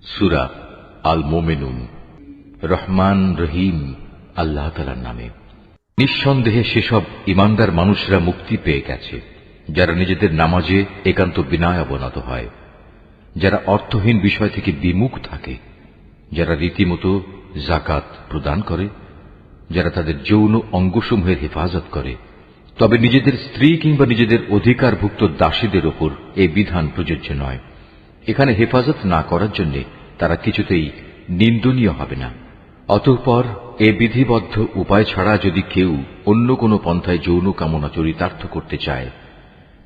সূরা আল মুমিনুন। রহমান রহিম আল্লাহ তাআলার নামে। নিঃসন্দেহে সেসব ঈমানদার মানুষরা মুক্তি পেয়ে গেছে যারা নিজেদের নামাজে একান্ত বিনয় অবনত হয়, যারা অর্থহীন বিষয় থেকে বিমুখ থাকে, যারা রীতিমতো যাকাত প্রদান করে, যারা তাদের যৌন অঙ্গসমূহের হেফাজত করে। তবে নিজেদের স্ত্রী কিংবা নিজেদের অধিকারভুক্ত দাসীদের ওপর এই বিধান প্রযোজ্য নয়। এখানে হেফাজত না করার জন্য তারা কিছুতেই নিন্দনীয় হবে না। অতঃপর এ বিধিবদ্ধ উপায় ছাড়া যদি কেউ অন্য কোনো পন্থায় যৌন কামনা চরিতার্থ করতে চায়,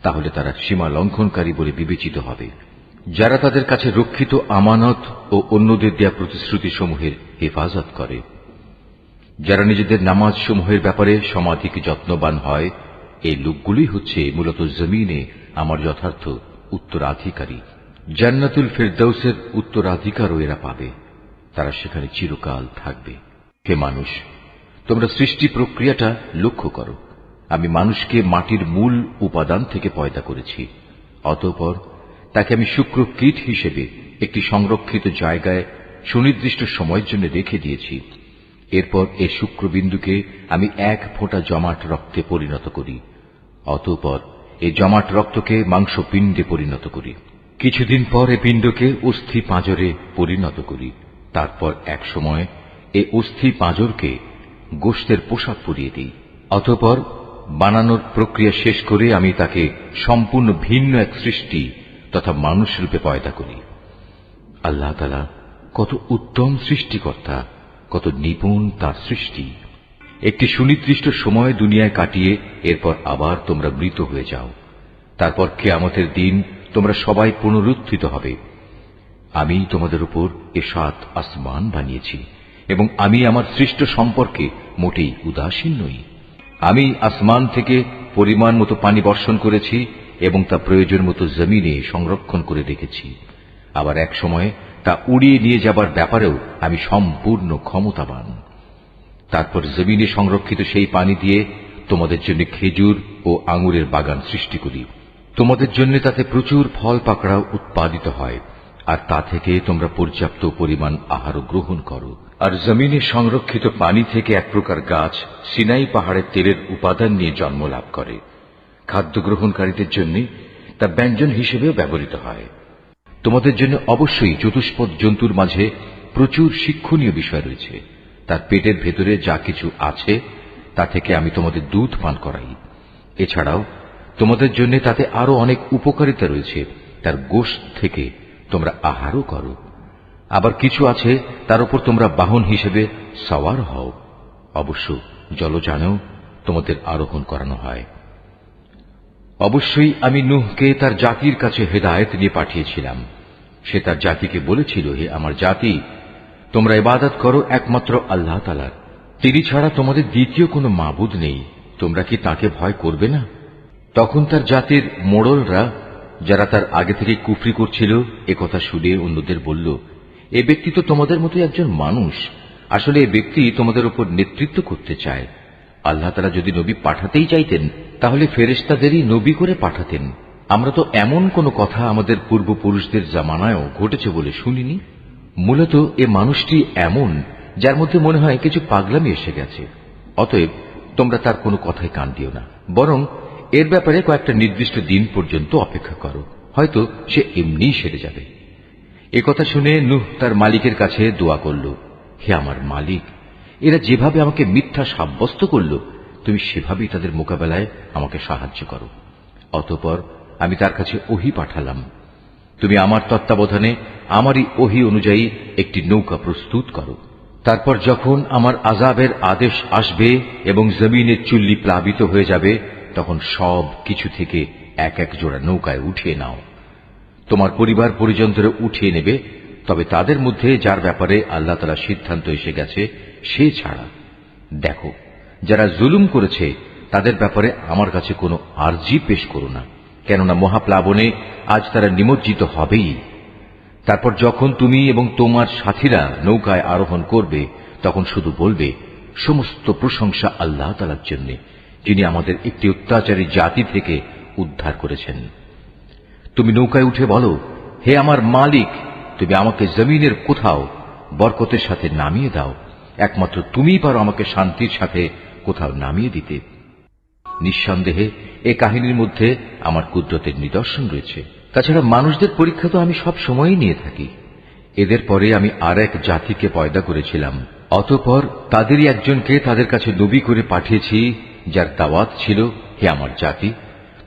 তাহলে তারা সীমা লঙ্ঘনকারী বলে বিবেচিত হবে। যারা তাদের কাছে রক্ষিত আমানত ও অন্যদের দেয়া প্রতিশ্রুতিসমূহের হেফাজত করে, যারা নিজেদের নামাজ সমূহের ব্যাপারে সমাধিক যত্নবান হয়, এই লোকগুলোই হচ্ছে মূলত জমিনে আমার যথার্থ উত্তরাধিকারী। জান্নাতুল ফিরদাউসের উত্তরাধিকারও এরা পাবে, তারা সেখানে চিরকাল থাকবে। হে মানুষ, তোমরা সৃষ্টি প্রক্রিয়াটা লক্ষ্য করো। আমি মানুষকে মাটির মূল উপাদান থেকে পয়দা করেছি, অতঃপর তাকে আমি শুক্র কীট হিসেবে একটি সংরক্ষিত জায়গায় সুনির্দিষ্ট সময়ের জন্য রেখে দিয়েছি। এরপর এই শুক্রবিন্দুকে আমি এক ফোঁটা জমাট রক্তে পরিণত করি, অতঃপর এই জমাট রক্তকে মাংসপিণ্ডে পরিণত করি। কিছুদিন পর এই পিণ্ডকে অস্থি পাঁজরে পরিণত করি। তারপর এক সময় এই অস্থি পাঁজরকে গোশতের পোশাক পরিয়ে দিই। অতঃপর বানানোর প্রক্রিয়া শেষ করে আমি তাকে সম্পূর্ণ ভিন্ন এক সৃষ্টি তথা মানুষ রূপে পয়দা করি। আল্লাহ তাআলা কত উত্তম সৃষ্টিকর্তা, কত নিপুণ তার সৃষ্টি। একটি সুনির্দিষ্ট সময় দুনিয়ায় কাটিয়ে এরপর আবার তোমরা মৃত হয়ে যাও। তারপর কিয়ামতের দিন তোমরা সবাই পুনরুত্থিত হবে। আমি তোমাদের উপর এ 7 আসমান বানিয়েছি এবং আমি আমার সৃষ্ট সম্পর্কে মোটেই উদাসীন নই। আমি আসমান থেকে পরিমাণ মতো পানি বর্ষণ করেছি এবং তা প্রয়োজন মতো জমিনে সংরক্ষণ করে রেখেছি। আবার এক সময় তা উড়িয়ে নিয়ে যাবার ব্যাপারেও আমি সম্পূর্ণ ক্ষমতাবান। তারপর জমিনে সংরক্ষিত সেই পানি দিয়ে তোমাদের জন্য খেজুর ও আঙুরের বাগান সৃষ্টি করি। তোমাদের জন্য তাতে প্রচুর ফল পাকড়াও উৎপাদিত হয়, আর তা থেকে তোমরা পর্যাপ্ত পরিমাণ আহারও গ্রহণ করো। আর জমিনে সংরক্ষিত পানি থেকে এক প্রকার গাছ সিনাই পাহাড়ের তেলের উপাদান নিয়ে জন্ম লাভ করে। খাদ্য গ্রহণকারীদের জন্য তা ব্যঞ্জন হিসেবেও ব্যবহৃত হয়। তোমাদের জন্য অবশ্যই চতুষ্পদ জন্তুর মাঝে প্রচুর শিক্ষণীয় বিষয় রয়েছে। তার পেটের ভেতরে যা কিছু আছে তা থেকে আমি তোমাদের দুধ পান করাই। এছাড়াও তোমাদের জন্য তাতে আরো অনেক উপকারিতা রয়েছে। তার গোশত থেকে তোমরা আহারও করো। আবার কিছু আছে তার উপর তোমরা বাহন হিসেবে সওয়ার হও। অবশ্য জলযানেও তোমাদের আরোহণ করানো হয়। অবশ্যই আমি নূহকে তার জাতির কাছে হেদায়েত নিয়ে পাঠিয়েছিলাম। সে তার জাতিকে বলেছিল, হে আমার জাতি, তোমরা ইবাদত করো একমাত্র আল্লাহ তাআলার। তিনি ছাড়া তোমাদের দ্বিতীয় কোনো মাবুদ নেই। তোমরা কি তাকে ভয় করবে না? তখন তার জাতির মোড়লরা, যারা তার আগে থেকে কুফরি করছিল, একথা শুনে অন্যদের বলল, এ ব্যক্তি তো তোমাদের মতো একজন মানুষ। আসলে এ ব্যক্তি তোমাদের উপর নেতৃত্ব করতে চায়। আল্লাহ তাআলা যদি নবী পাঠাতেই চাইতেন তাহলে ফেরেশতাদেরই নবী করে পাঠাতেন। আমরা তো এমন কোন কথা আমাদের পূর্বপুরুষদের জামানায়ও ঘটেছে বলে শুনিনি। মূলত এ মানুষটি এমন যার মধ্যে মনে হয় কিছু পাগলামি এসে গেছে। অতএব তোমরা তার কোনো কথায় কান দিও না, বরং এর ব্যাপারে কয়েকটা নির্দিষ্ট দিন পর্যন্ত অপেক্ষা করো, হয়তো সে এমনিই সেরে যাবে। একথা শুনে নূহ তার মালিকের কাছে দোয়া করল, হে আমার মালিক, এরা যেভাবে আমাকে মিথ্যা সাব্যস্ত করল, তুমি সেভাবেই তাদের মোকাবেলায় আমাকে সাহায্য করো। অতঃপর আমি তার কাছে ওহী পাঠালাম, তুমি আমার তত্ত্বাবধানে আমারই ওহী অনুযায়ী একটি নৌকা প্রস্তুত করো। তারপর যখন আমার আযাবের আদেশ আসবে এবং জমিনের চুল্লি প্লাবিত হয়ে যাবে, তখন সব কিছু থেকে এক এক জোড়া নৌকায় উঠিয়ে নাও। তোমার পরিবার পরিজনদের উঠিয়ে নেবে, তবে তাদের মধ্যে যার ব্যাপারে আল্লাহ তাআলার সিদ্ধান্ত এসে গেছে সে ছাড়া। দেখো, যারা জুলুম করেছে তাদের ব্যাপারে আমার কাছে কোনো আরজি পেশ করো না, কেননা মহাপ্লাবনে আজ তারা নিমজ্জিত হবেই। তারপর যখন তুমি এবং তোমার সাথীরা নৌকায় আরোহণ করবে, তখন শুধু বলবে, সমস্ত প্রশংসা আল্লাহ তাআলার জন্য, যিনি আমাদের একটি অত্যাচারী জাতি থেকে উদ্ধার করেছেন। তুমি নৌকায় উঠে বলো, হে আমার মালিক, তুমি আমাকে জমিনের কোথাও বরকতের সাথে নামিয়ে দাও, একমাত্র তুমিই পারো আমাকে শান্তির সাথে কোথাও নামিয়ে দিতে। নিঃসন্দেহে এ কাহিনীর মধ্যে আমার কুদরতের নিদর্শন রয়েছে। তাছাড়া মানুষদের পরীক্ষা তো আমি সব সময়ই নিয়ে থাকি। এদের পরে আমি আর এক জাতিকে পয়দা করেছিলাম, অতঃপর তাদেরই একজনকে তাদের কাছে নবী করে পাঠিয়েছি, যার দাওয়াত ছিল, হে আমার জাতি,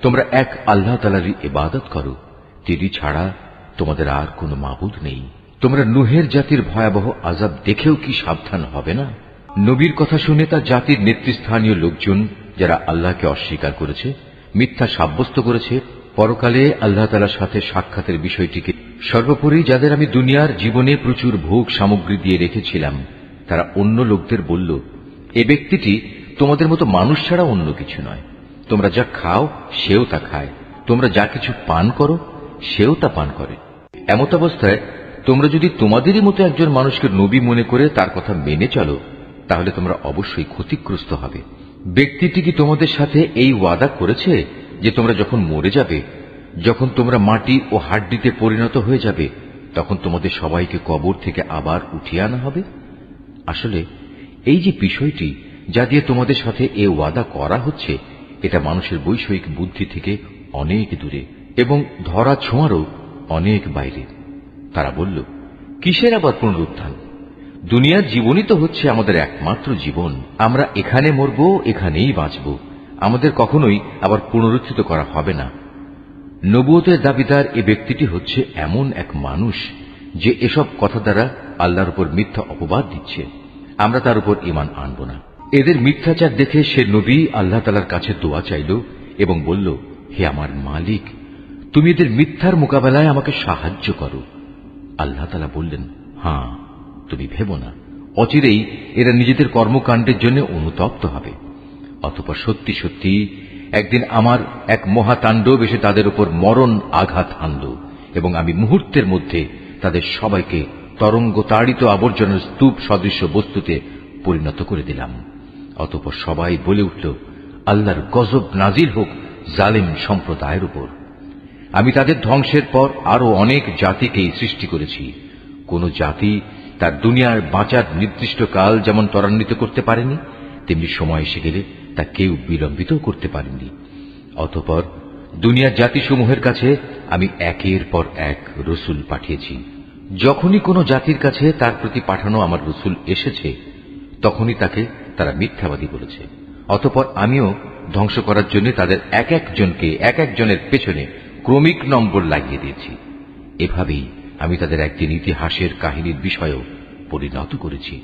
তোমরা এক আল্লাহ তাআলারই ইবাদত করো, তিনি ছাড়া তোমাদের আর কোনো মাবুদ নেই। তোমরা নূহের জাতির ভয়াবহ আযাব দেখেও কি সাবধান হবে না? নবীর কথা শুনে তার জাতির নেতৃস্থানীয় লোকজন, যারা আল্লাহকে অস্বীকার করেছে, মিথ্যা সাব্যস্ত করেছে, পরকালে আল্লাহ তাআলার সাথে সাক্ষাতের বিষয়টিকে সর্বোপরি যাদের আমি দুনিয়ার জীবনে প্রচুর ভোগ সামগ্রী দিয়ে রেখেছিলাম, তারা অন্য লোকদের বলল, এ ব্যক্তিটি তোমাদের মতো মানুষ ছাড়া অন্য কিছু নয়। তোমরা যা খাও সেও তা খায়, তোমরা যা কিছু পান করো সেও তা পান করে। এমত অবস্থায় তোমরা যদি তোমাদেরই মতো একজন মানুষকে নবী মনে করে তার কথা মেনে চলো, তাহলে তোমরা অবশ্যই ক্ষতিগ্রস্ত হবে। ব্যক্তিটি কি তোমাদের সাথে এই ওয়াদা করেছে যে তোমরা যখন মরে যাবে, যখন তোমরা মাটি ও হাড্ডিতে পরিণত হয়ে যাবে, তখন তোমাদের সবাইকে কবর থেকে আবার উঠিয়ে আনা হবে? আসলে এই যে বিষয়টি যা দিয়ে তোমাদের সাথে এ ওয়াদা করা হচ্ছে, এটা মানুষের বৈষয়িক বুদ্ধি থেকে অনেক দূরে এবং ধরা ছোঁয়ারও অনেক বাইরে। তারা বলল, কিসের আবার পুনরুত্থান? দুনিয়ার জীবনই তো হচ্ছে আমাদের একমাত্র জীবন। আমরা এখানে মরব, এখানেই বাঁচব, আমাদের কখনোই আবার পুনরুত্থিত করা হবে না। নবুয়তের দাবিদার এ ব্যক্তিটি হচ্ছে এমন এক মানুষ যে এসব কথা দ্বারা আল্লাহর উপর মিথ্যা অপবাদ দিচ্ছে। আমরা তার উপর ঈমান আনব না। এদের মিথ্যাচার দেখে সে নবী আল্লাহ তাআলার কাছে দোয়া চাইল এবং বলল, হে আমার মালিক, তুমি এদের মিথ্যার মোকাবেলায় আমাকে সাহায্য করো। আল্লাহ তাআলা বললেন, হ্যাঁ, তুমি ভেবো না, অচিরেই এরা নিজেদের কর্মকাণ্ডের জন্য অনুতপ্ত হবে। অতঃপর সত্যি সত্যি একদিন আমার এক মহাতাণ্ডব এসে তাদের উপর মরণ আঘাত হানল এবং আমি মুহূর্তের মধ্যে তাদের সবাইকে তরঙ্গ তাড়িত আবর্জনার স্তূপ সদৃশ্য বস্তুতে পরিণত করে দিলাম। অতঃপর সবাই বলে উঠল, আল্লাহর গজব নাজিল হোক জালিম সম্প্রদায়ের উপর। আমি তাদের ধ্বংসের পর আরো অনেক জাতিকেই সৃষ্টি করেছি। কোন জাতি তার দুনিয়ার বাঁচার নির্দিষ্ট কাল যেমন ত্বরান্বিত করতে পারেনি, তেমনি সময় এসে গেলে তা কেউ বিলম্বিত করতে পারেনি। অতঃপর দুনিয়ার জাতিসমূহের কাছে আমি একের পর এক রসুল পাঠিয়েছি। যখনই কোন জাতির কাছে তার প্রতি পাঠানো আমার রসুল এসেছে, তখনই তাকে তারা মিথ্যাবাদী বলেছে। অতঃপর আমিও ধ্বংস করার জন্য তাদের এক একজনকে এক একজনের পেছনে ক্রমিক নম্বর লাগিয়ে দিয়েছি। এভাবেই আমি তাদের একদিন ইতিহাসের কাহিনীর বিষয়েও পরিণত করেছি।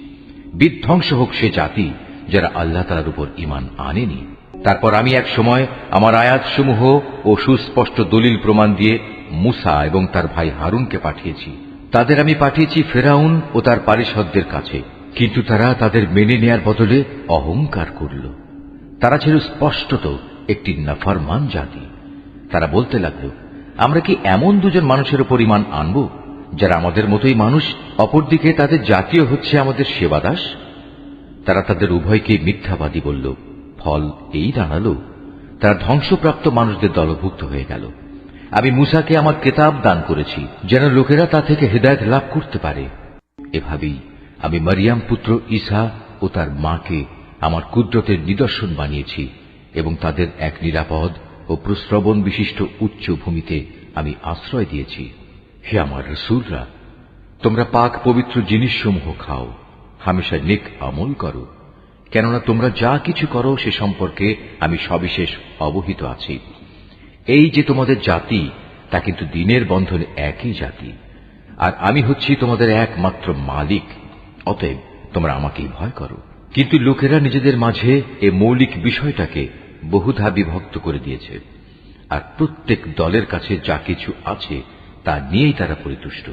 বিধ্বংস হোক সে জাতি যারা আল্লাহ তাআলার উপর ঈমান আনেনি। তারপর আমি এক সময় আমার আয়াতসমূহ ও সুস্পষ্ট দলিল প্রমাণ দিয়ে মূসা এবং তার ভাই হারুনকে পাঠিয়েছি। তাদের আমি পাঠিয়েছি ফেরাউন ও তার পারিষদদের কাছে, কিন্তু তারা তাদের মেনে নেয়ার বদলে অহংকার করল। তারা ছিল স্পষ্টত একটি নাফরমান জাতি। তারা বলতে লাগল, আমরা কি এমন দুজন মানুষের উপর ঈমান আনব যারা আমাদের মতোই মানুষ, অপরদিকে তাদের জাতীয় হচ্ছে আমাদের সেবাদাস? তারা তাদের উভয়কে মিথ্যাবাদী বলল। ফল এই দাঁড়ালো, তারা ধ্বংসপ্রাপ্ত মানুষদের দলভুক্ত হয়ে গেল। আমি মূসাকে আমার কিতাব দান করেছি যেন লোকেরা তা থেকে হেদায়েত লাভ করতে পারে। এভাবেই আমি মারিয়াম পুত্র ঈসা ও তার মাকে আমার কুদরতের নিদর্শন বানিয়েছি এবং তাদের এক নিরাপদ ও প্রশ্রবণ বিশিষ্ট উচ্চ ভূমিতে আমি আশ্রয় দিয়েছি। হে আমার রাসূলরা, তোমরা পাক পবিত্র জিনিসসমূহ খাও, হামেশা নেক আমল করো, কেননা তোমরা যা কিছু করো সে সম্পর্কে আমি সবিশেষ অবহিত আছি। এই যে তোমাদের জাতি, তা কিন্তু দিনের বন্ধনে একই জাতি, আর আমি হচ্ছি তোমাদের একমাত্র মালিক। অতএব তোমরা আমাকেই ভয় করো। কিন্তু লোকেরা নিজেদের মাঝে এ মৌলিক বিষয়টাকে বহুধা বিভক্ত করে দিয়েছে, আর প্রত্যেক দলের কাছে যা কিছু আছে তা নিয়েই তারা পরিতুষ্ট।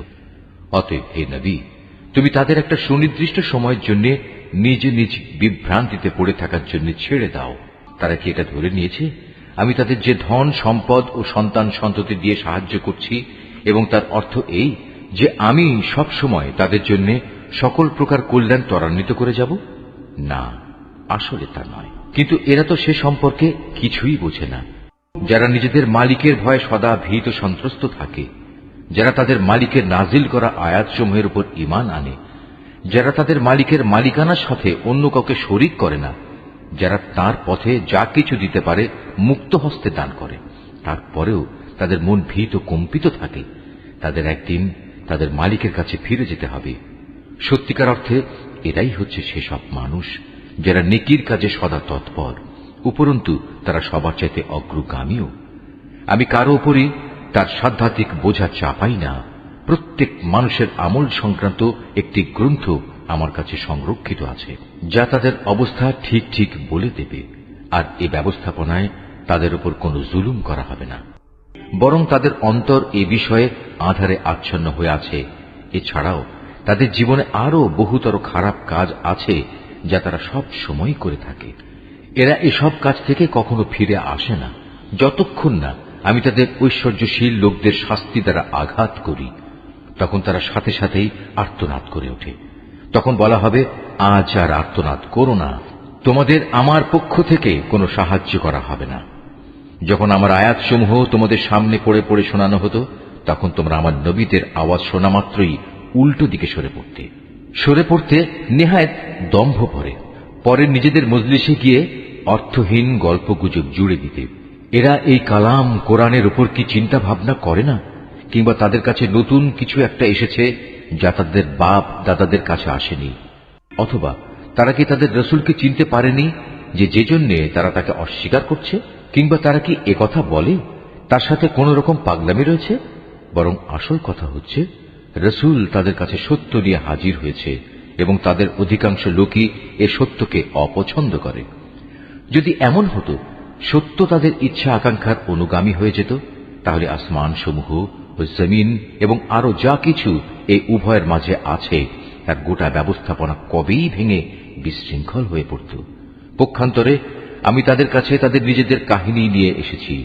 অতএব হে নবী, তুমি তাদের একটা সুনির্দিষ্ট সময়ের জন্য নিজ নিজ বিভ্রান্তিতে পড়ে থাকার জন্য ছেড়ে দাও। তারা কি এটা ধরে নিয়েছে আমি তাদের যে ধন সম্পদ ও সন্তান সন্ততি দিয়ে সাহায্য করছি এবং তার অর্থ এই যে আমি সব সময় তাদের জন্য সকল প্রকার কল্যাণ ত্বরান্বিত করে যাব? না, আসলে তা নয়। কিন্তু এরা তো সে সম্পর্কে কিছুই বোঝে না। যারা নিজেদের মালিকের ভয়ে সদা ভীত সন্ত্রস্ত থাকে, যারা তাদের মালিকের নাজিল করা আয়াতসমূহের উপর ঈমান আনে, যারা তাদের মালিকের মালিকানার সাথে অন্য কাউকে শরীক করে না, যারা তার পথে যা কিছু দিতে পারে মুক্ত হস্তে দান করে, তারপরেও তাদের মন ভীত কম্পিত থাকে, তাদের একদিন তাদের মালিকের কাছে ফিরে যেতে হবে। সত্যিকার অর্থে এরাই হচ্ছে সেসব মানুষ যারা নেকির কাজে সদা তৎপর, উপরন্তু তারা সবার চাইতে অগ্রগামীও। আমি কারো উপরই তার সাধ্যাত্মিক বোঝা চাপাই না। প্রত্যেক মানুষের আমল সংক্রান্ত একটি গ্রন্থ আমার কাছে সংরক্ষিত আছে, যা তাদের অবস্থা ঠিক ঠিক বলে দেবে। আর এ ব্যবস্থাপনায় তাদের উপর কোনো জুলুম করা হবে না, বরং তাদের অন্তর এ বিষয়ে আঁধারে আচ্ছন্ন হয়ে আছে। এছাড়াও তাদের জীবনে আরও বহুতর খারাপ কাজ আছে যা তারা সব সময় করে থাকে। এরা এসব কাজ থেকে কখনো ফিরে আসে না, যতক্ষণ না আমি তাদের ঐশ্বর্যশীল লোকদের শাস্তি দ্বারা আঘাত করি। তখন তারা সাথে সাথেই আর্তনাদ করে ওঠে। তখন বলা হবে, আজ আর আর্তনাদ করো না, তোমাদের আমার পক্ষ থেকে কোনো সাহায্য করা হবে না। যখন আমার আয়াতসমূহ তোমাদের সামনে পড়ে পড়ে শোনানো হতো, তখন তোমরা আমার নবীদের আওয়াজ শোনা মাত্রই উল্টো দিকে সরে পড়তে নেহায়েত দম্ভ পরে নিজেদের মজলিসে গিয়ে অর্থহীন গল্পগুজব জুড়ে দিতে। এরা এই কালাম কোরআনের উপর কি চিন্তা ভাবনা করে না? কিংবা তাদের কাছে নতুন কিছু একটা এসেছে যা তাদের বাপ দাদাদের কাছে আসেনি? অথবা তারা কি তাদের রসুলকে চিনতে পারেনি যে জন্যে তারা তাকে অস্বীকার করছে? কিংবা তারা কি একথা বলে তার সাথে কোন রকম পাগলামি রয়েছে? বরং আসল কথা হচ্ছে, রসুল তাদের কাছে সত্য নিয়ে হাজির হয়েছে এবং তাদের অধিকাংশ লোকই এ সত্যকে অপছন্দ করে। যদি এমন হতো সত্য তাদের ইচ্ছা আকাঙ্ক্ষার অনুগামী হয়ে যেত, তাহলে আসমান সমূহ ও জমিন এবং আরো যা কিছু এই উভয়ের মাঝে আছে তার গোটা ব্যবস্থাপনা কবেই ভেঙে বিশৃঙ্খল হয়ে পড়ত। পক্ষান্তরে আমি তাদের কাছে তাদের নিজেদের কাহিনী নিয়ে এসেছি,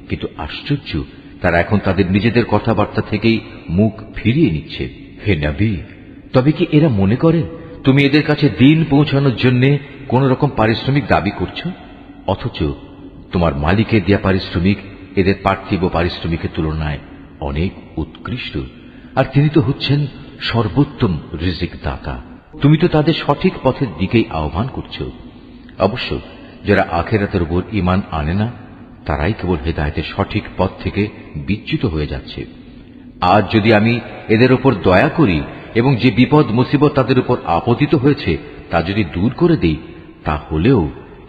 কিন্তু আশ্চর্য, তারা এখন তাদের নিজেদের কথাবার্তা থেকেই মুখ ফিরিয়ে নিচ্ছে। হে নবী, তবে কি এরা মনে করে তুমি এদের কাছে দিন পৌঁছানোর জন্য কোন রকম পারিশ্রমিক দাবি করছো? অথচ তোমার মালিকের দেয়া পারিশ্রমিক এদের পার্থিব পারিশ্রমিকের তুলনায় অনেক উৎকৃষ্ট, আর তিনি তো হচ্ছেন সর্বোত্তম রিজিক দাতা। তুমি তো তাদের সঠিক পথের দিকেই আহ্বান করছ। অবশ্য যারা আখিরাতের উপর ঈমান আনে না, তারাই কেবল হেদায়েতের সঠিক পথ থেকে বিচ্যুত হয়ে যাচ্ছে। আজ যদি আমি এদের উপর দয়া করি এবং যে বিপদ মুসিবত তাদের উপর আপতিত হয়েছে তা যদি দূর করে দিই, তাহলেও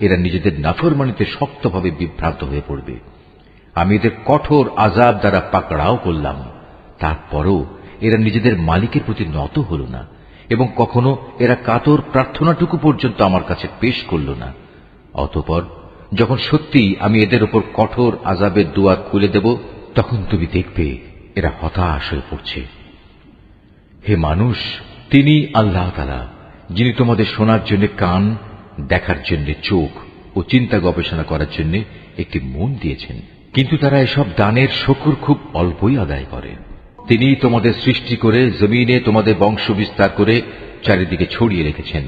এরা নিজেদের নাফরমানিতে শক্তভাবে বিভ্রান্ত হয়ে পড়বে। আমি এদের কঠোর আযাব দ্বারা পাকড়াও করলাম, তারপরও এরা নিজেদের মালিকের প্রতি নত হল না এবং কখনো এরা কাতর প্রার্থনাটুকু পর্যন্ত আমার কাছে পেশ করল না। অতঃপর যখন সত্যি আমি এদের উপর কঠোর আযাবের দুয়ার খুলে দেব, তখন তুমি দেখবে এরা হতাশ হয়ে পড়ছে। হে মানুষ, তিনি আল্লাহ তাআলা, যিনি তোমাদের শোনার জন্য কান, দেখার জন্য চোখ ও চিন্তা গবেষণা করার জন্য একটি মন দিয়েছেন। কিন্তু তারা এসব দানের শুকর খুব অল্পই আদায় করে। তিনি তোমাদের সৃষ্টি করে জমিনে তোমাদের বংশ বিস্তার করে চারিদিকে ছড়িয়ে রেখেছেন।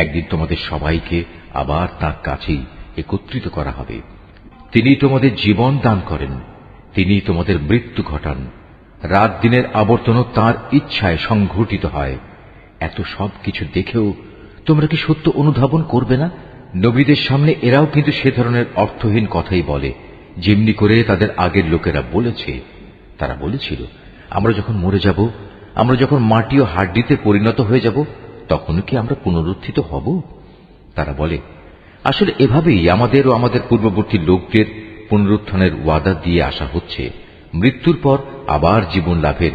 একদিন তোমাদের সবাইকে আবার তার কাছেই একত্রিত করা হবে। তিনি তোমাদের জীবন দান করেন, তিনি তোমাদের মৃত্যু ঘটান। রাত দিনের আবর্তনও তাঁর ইচ্ছায় সংঘটিত হয়। এত সব কিছু দেখেও তোমরা কি সত্য অনুধাবন করবে না? নবীদের সামনে এরাও কিন্তু সে ধরনের অর্থহীন কথাই বলে, যেমনি করে তাদের আগের লোকেরা বলেছে। তারা বলেছিল, আমরা যখন মরে যাব, আমরা যখন মাটি ও হাড্ডিতে পরিণত হয়ে যাব, তখন কি আমরা পুনরুত্থিত হব? তারা বলে, আসলে এভাবেই আমাদের ও আমাদের পূর্ববর্তী লোকদের পুনরুত্থানের ওয়াদা দিয়ে আসা হচ্ছে, মৃত্যুর পর আবার জীবন লাভের।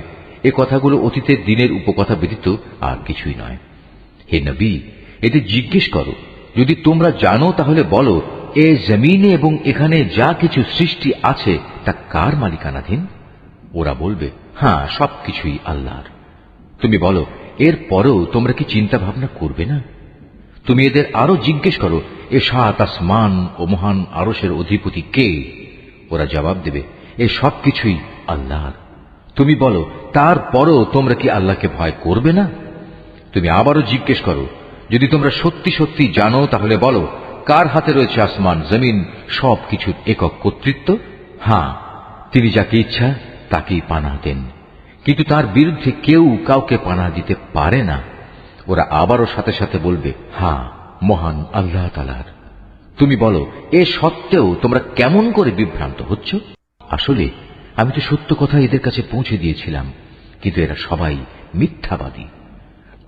এ কথাগুলো অতীতের দিনের উপকথা ব্যতীত আর কিছুই নয়। হে নবী, এদের জিজ্ঞেস করো, যদি তোমরা জানো তাহলে বলো, এ জমিনে এবং এখানে যা কিছু সৃষ্টি আছে তা কার মালিকানাধীন? ওরা বলবে, হ্যাঁ, সবকিছুই আল্লাহর। তুমি বলো, এর পরেও তোমরা কি চিন্তা ভাবনা করবে না? তুমি এদের আরো জিজ্ঞেস করো, এ সাত আসমান ও মহান আরশের অধিপতি কে? ওরা জবাব দেবে, এ সবকিছুই আল্লাহর। তুমি বলো, তারপরও তোমরা কি আল্লাহকে ভয় করবে না? তুমি আবারও জিজ্ঞেস করো, যদি তোমরা সত্যি সত্যি জানো তাহলে বলো, কার হাতে রয়েছে আসমান জমিন সবকিছুর একক কর্তৃত্ব? হ্যাঁ, তিনি যাকে ইচ্ছা তাকেই পানাহ দেন কিন্তু তার বিরুদ্ধে কেউ কাউকে পানাহ দিতে পারে না। ওরা আবারও সাথে সাথে বলবে, হ্যাঁ, মহান আল্লাহ তাআলার। তুমি বলো, এ সত্ত্বেও তোমরা কেমন করে বিভ্রান্ত হচ্ছ? আসলে আমি তো সত্য কথা এদের কাছে পৌঁছে দিয়েছিলাম, কিন্তু এরা সবাই মিথ্যাবাদী।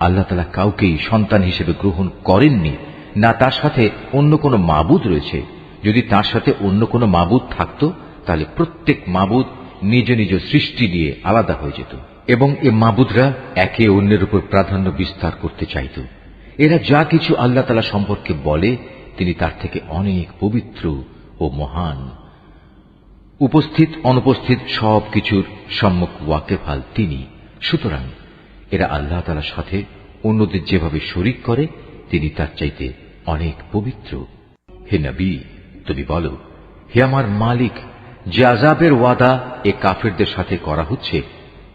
আল্লাহ তাআলা কাউকেই সন্তান হিসেবে গ্রহণ করেননি, না তার সাথে অন্য কোনো মাবুদ রয়েছে। যদি তার সাথে অন্য কোনো মাবুদ থাকত, তাহলে প্রত্যেক মাবুদ নিজ নিজ সৃষ্টি দিয়ে আলাদা হয়ে যেত, এবং এ মাবুদরা একে অন্যের উপর প্রাধান্য বিস্তার করতে চাইত। এরা যা কিছু আল্লাহ তাআলা সম্পর্কে বলে, তিনি তার থেকে অনেক পবিত্র ও মহান। উপস্থিত অনুপস্থিত সব কিছুর সম্মুখ ওয়াকেফাল তিনি। সুতরাং এরা আল্লাহ তাআলার সাথে অন্যদের যেভাবে শরীক করে, তিনি তার চাইতে অনেক পবিত্র। হে নবী, তুমি বলো, হে আমার মালিক, যে আযাবের ওয়াদা এ কাফেরদের সাথে করা হচ্ছে,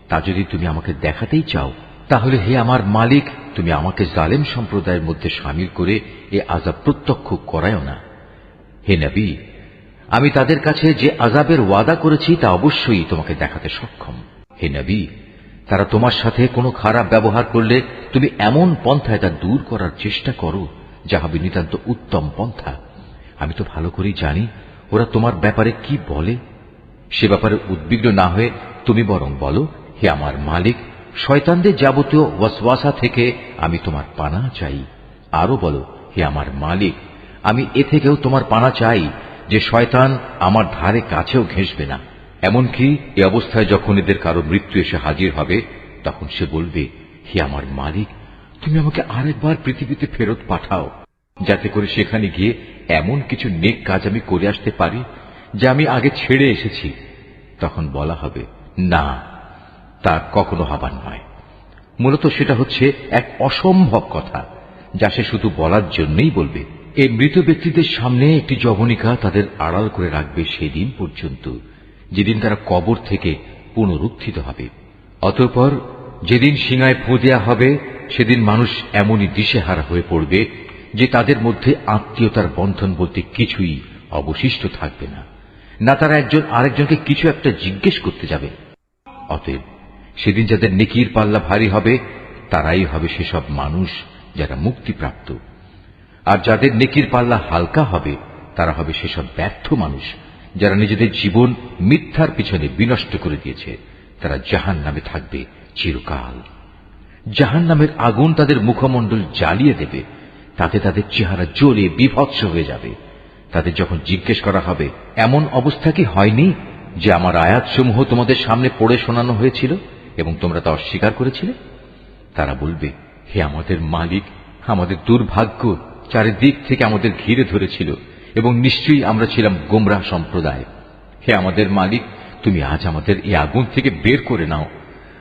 তা যদি তুমি আমাকে দেখাতেই চাও, তাহলে হে আমার মালিক, তুমি আমাকে জালেম সম্প্রদায়ের মধ্যে শামিল করে এ আযাব প্রত্যক্ষ করায়ও না। হে নবী, আমি তাদের কাছে যে আযাবের ওয়াদা করেছি তা অবশ্যই তোমাকে দেখাতে সক্ষম। হে নবী, তারা তোমার সাথে কোনো খারাপ ব্যবহার করলে তুমি এমন পন্থায় তা দূর করার চেষ্টা করো যা হবে নিতান্ত উত্তম পন্থা। আমি তো ভালো করেই জানি ওরা তোমার ব্যাপারে কি বলে। সে ব্যাপারে উদ্বিগ্ন না হয়ে তুমি বরং বলো, হে আমার মালিক, শয়তানদের যাবতীয় ওয়াসওয়াসা থেকে আমি তোমার পানাহ চাই। আরো বলো, হে আমার মালিক, আমি এ থেকেও তোমার পানাহ চাই যে শয়তান আমার ধারে কাছেও ঘেঁষবে না। এমনকি এ অবস্থায় যখন এদের কারো মৃত্যু এসে হাজির হবে, তখন সে বলবে, হে আমার মালিক, তুমি আমাকে আরেকবার পৃথিবীতে ফেরত পাঠাও, যাতে করে সেখানে গিয়ে এমন কিছু নেক কাজ আমি করে আসতে পারি যা আমি আগে ছেড়ে এসেছি। তখন বলা হবে, না, তা কখনো হবার নয়। মূলত সেটা হচ্ছে এক অসম্ভব কথা, যা সে শুধু বলার জন্যই বলবে। এই মৃত ব্যক্তিদের সামনে একটি যবনিকা তাদের আড়াল করে রাখবে সেই দিন পর্যন্ত, যেদিন তারা কবর থেকে পুনরুত্থিত হবে। অতঃপর যেদিন সিঙায় ফু দেয়া হবে, সেদিন মানুষ এমনই দিশেহারা হয়ে পড়বে যে তাদের মধ্যে আত্মীয়তার বন্ধন বলতে কিছুই অবশিষ্ট থাকবে না, না তারা একজন আরেকজনকে কিছু একটা জিজ্ঞেস করতে যাবে। অতএব সেদিন যাদের নেকির পাল্লা ভারী হবে, তারাই হবে সেসব মানুষ যারা মুক্তিপ্রাপ্ত, আর যাদের নেকির পাল্লা হালকা হবে, তারা হবে সেসব ব্যর্থ মানুষ যারা নিজেদের জীবন মিথ্যার পিছনে বিনষ্ট করে দিয়েছে। তারা জাহান্নামে থাকবে চিরকাল। জাহান্নামের আগুন তাদের মুখমণ্ডল জ্বালিয়ে দেবে, তাতে তাদের চেহারা জ্বলে বিভৎস হয়ে যাবে। তাদের যখন জিজ্ঞেস করা হবে, এমন অবস্থা কি হয়নি যে আমার আয়াতসমূহ তোমাদের সামনে পড়ে শোনানো হয়েছিল এবং তোমরা তা অস্বীকার করেছিলে? তারা বলবে, হে আমাদের মালিক, আমাদের দুর্ভাগ্য চারিদিক থেকে আমাদের ঘিরে ধরেছিল এবং নিশ্চয়ই আমরা ছিলাম গোমরাহ সম্প্রদায়। হে আমাদের মালিক, তুমি আজ আমাদের এই আগুন থেকে বের করে নাও।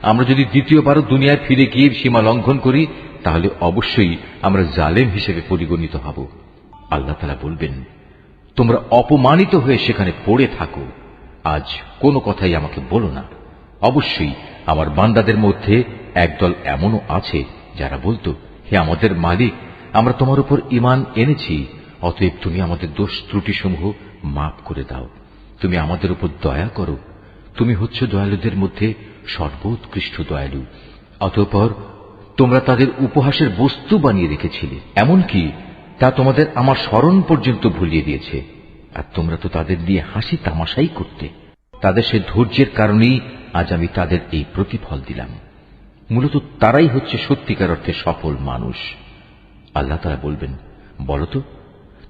আমরা যদি দ্বিতীয়বারও দুনিয়ায় ফিরে গিয়ে সীমা লঙ্ঘন করি, তাহলে অবশ্যই আমরা জালেম হিসেবে পরিগণিত হব। আল্লাহ তাআলা বলবেন, তোমরা অপমানিত হয়ে সেখানে পড়ে থাকো, আজ কোনো কথাই আমাকে বলো না। অবশ্যই আমার বান্দাদের মধ্যে একদল এমনও আছে যারা বলতো, হে আমাদের মালিক, আমরা তোমার উপর ঈমান এনেছি, অতএব তুমি আমাদের দোষ ত্রুটিসমূহ মাফ করে দাও। তুমি আমাদের উপর দয়া করো, তুমি হচ্ছ দয়ালুদের মধ্যে সর্বোৎকৃষ্ট দয়ালু। অতঃপর তোমরা তাদের উপহাসের বস্তু বানিয়ে রেখেছিলে, এমনকি তা তোমাদের আমার স্মরণ পর্যন্ত ভুলিয়ে দিয়েছে, আর তোমরা তো তাদের দিয়ে হাসি তামাশাই করতে। তাদের সে ধৈর্যের কারণেই আজ আমি তাদের এই প্রতিফল দিলাম। মূলত তারাই হচ্ছে সত্যিকার অর্থে সফল মানুষ। আল্লাহ তাআলা বলবেন, বলতো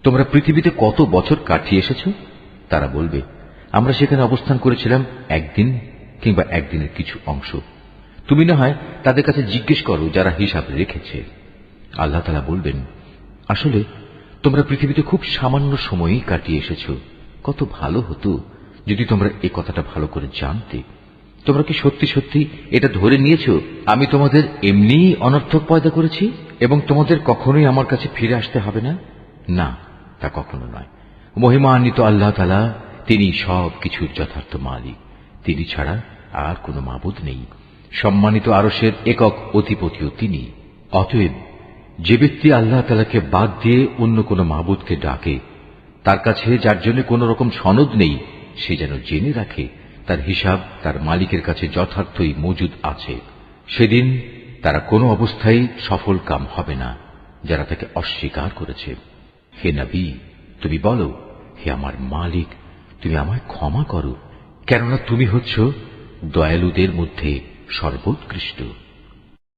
তোমরা পৃথিবীতে কত বছর কাটিয়ে এসেছ? তারা বলবে, আমরা সেখানে অবস্থান করেছিলাম একদিন কিংবা একদিনের কিছু অংশ। তুমি না হয় তাদের কাছে জিজ্ঞেস করো যারা হিসাব রেখেছে। আল্লাহ তাআলা বলবেন, আসলে তোমরা পৃথিবীতে খুব সামান্য সময়ই কাটিয়ে এসেছ। কত ভালো হতো যদি তোমরা এই কথাটা ভালো করে জানতে। তোমরা কি সত্যি সত্যি এটা ধরে নিয়েছ আমি তোমাদের এমনিই অনর্থক পয়দা করেছি এবং তোমাদের কখনোই আমার কাছে ফিরে আসতে হবে না? না, তা কখনো নয়। মহিমান্বিত আল্লাহ তাআলা, তিনি সব কিছুর যথার্থ মালিক। তিনি ছাড়া আর কোনো মাবুদ নেই। সম্মানিত আরশের একক অধিপতিও তিনি। অতএব যে ব্যক্তি আল্লাহ তাআলাকে বাদ দিয়ে অন্য কোনো মাবুদকে ডাকে, তার কাছে যার জন্য কোন রকম সনদ নেই, সে যেন জেনে রাখে তার হিসাব তার মালিকের কাছে যথার্থই মজুদ আছে। সেদিন তারা কোনো অবস্থায় সফল কাম হবে না যারা তাকে অস্বীকার করেছে। হে নবী, তুমি বলো, হে আমার মালিক, তুমি আমায় ক্ষমা করো, কেননা তুমি হচ্ছ দয়ালুদের মধ্যে সর্বোৎকৃষ্ট।